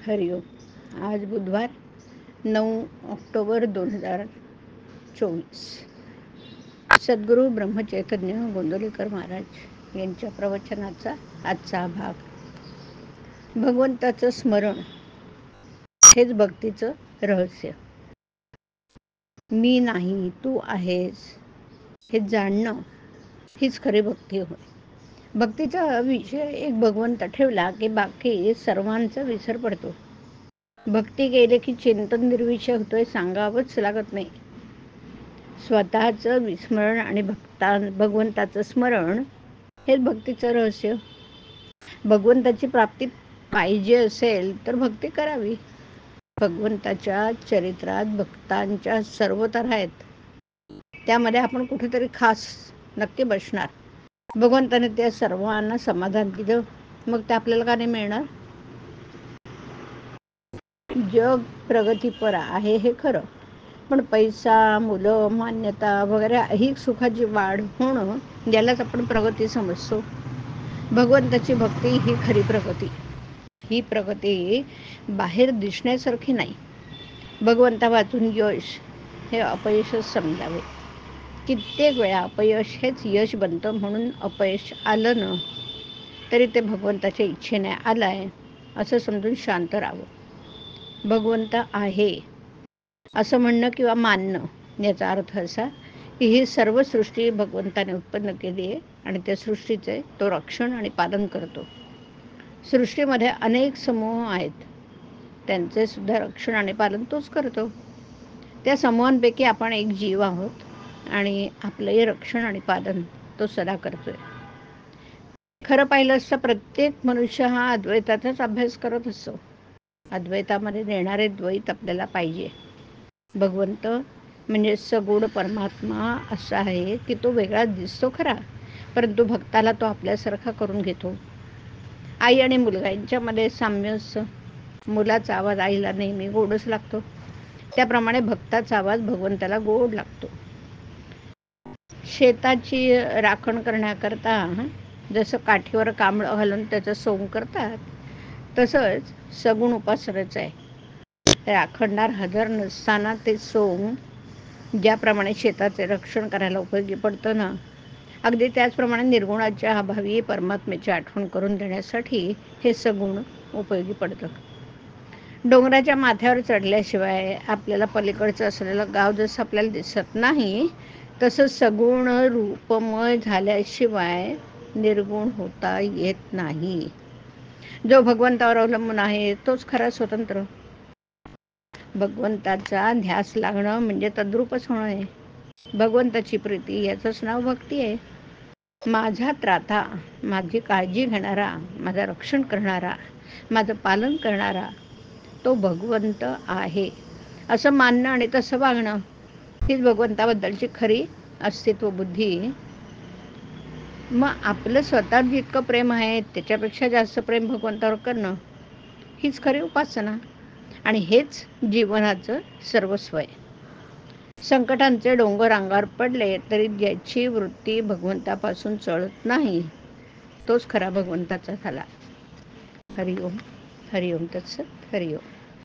हरिओम. आज बुधवार 9 ऑक्टोबर 2024. सद्गुरू ब्रह्मचैतन्य गोंदवलेकर महाराज यांच्या प्रवचनाचा आजचा भाग. भगवंताचं स्मरण हेच भक्तीचं रहस्य. मी नाही, तू आहेस हे जाणणं हीच खरी भक्ती होय. भक्तीचा विषय एक भगवंत ठेवला की बाकी सर्वांचा विसर पडतो. भक्ती केले की चिंतन निर्विषय होतोय, सांगावंच लागत नाही. स्वतःचं विस्मरण आणि भगवंताचं स्मरण हेच भक्तीचं रहस्य. भगवंताची प्राप्ती पाहिजे असेल तर भक्ती करावी. भगवंताच्या चरित्रात भक्तांच्या सर्व तऱ्हा आहेत. त्यामध्ये आपण कुठेतरी खास नक्की बसणार. भगवंताने त्या सर्वांना समाधान दिलं, मग ते आपल्याला का नाही मिळणार? जग प्रगतीपर आहे हे खरं, पण पैसा, मुलं, मान्यता वगैरे ही सुखाची वाढ होणं यालाच आपण प्रगती समजतो. भगवंताची भक्ती ही खरी प्रगती. ही प्रगती बाहेर दिसण्यासारखी नाही. भगवंता वाचून यश हे अपयशच समजावे. कित्येक वेळा अपयश हेच यश बनतं, म्हणून अपयश आलं ना तरी ते भगवंताच्या इच्छेने आलंय असं समजून शांत राहावं. भगवंत आहे असं म्हणणं किंवा मानणं याचा अर्थ असा की ही सर्व सृष्टी भगवंताने उत्पन्न केली आहे आणि त्या सृष्टीचे तो रक्षण आणि पालन करतो. सृष्टीमध्ये अनेक समूह आहेत, त्यांचे सुद्धा रक्षण आणि पालन तोच करतो. त्या समूहांपैकी आपण एक जीव आहोत आणि आपलंही रक्षण आणि पालन तो सदा करतोय. खरं पाहिलं असतं प्रत्येक मनुष्य हा अद्वैताचाच अभ्यास करत असतो. अद्वैतामध्ये नेणारे द्वैत आपल्याला पाहिजे. भगवंत म्हणजे सगुण परमात्मा असा आहे की तो वेगळा दिसतो खरा, परंतु भक्ताला तो आपल्यासारखा करून घेतो. आई आणि मुलगा यांच्यामध्ये साम्य असतं. मुलाचा आवाज आईला नेहमी गोडच लागतो, त्याप्रमाणे भक्ताचा आवाज भगवंताला गोड लागतो. शेताची राखण करण्याकरता जसं काठीवर कांबळं घालून त्याचं सोंग करतात, तसंच सगुण उपासनाचं आहे. राखणदार हजर नसताना ते सोंग ज्याप्रमाणे शेताचे रक्षण करायला उपयोगी पडतं ना, अगदी त्याचप्रमाणे निर्गुणाच्या अभावी परमात्म्याची आठवण करून देण्यासाठी हे सगुण उपयोगी पडतं. डोंगराच्या माथ्यावर चढल्याशिवाय आपल्याला पलीकडचं असलेलं गाव जसं आपल्याला दिसत नाही, तसं सगुण रूपमय झाल्याशिवाय निर्गुण होता येत नाही. जो भगवंतावर अवलंबून आहे तोच खरा स्वतंत्र. भगवंताचा ध्यास लागणं म्हणजे तद्रूपच होणं आहे. भगवंताची प्रीती याचंच नाव भक्ती आहे. माझा त्राता, माझी काळजी घेणारा, माझं रक्षण करणारा, माझं पालन करणारा तो भगवंत आहे असं मानणं आणि तसं वागणं हीच भगवंताबद्दलची खरी अस्तित्व बुद्धी. मग आपलं स्वतः जितकं प्रेम आहे त्याच्यापेक्षा जास्त प्रेम भगवंतावर करणं हीच खरी उपासना आणि हेच जीवनाचं सर्वस्व आहे. संकटांचे डोंगर अंगावर पडले तरी ज्याची वृत्ती भगवंतापासून चळत नाही तोच खरा भगवंताचा झाला. हरिओम. हरिओम तत्सत. हरिओम.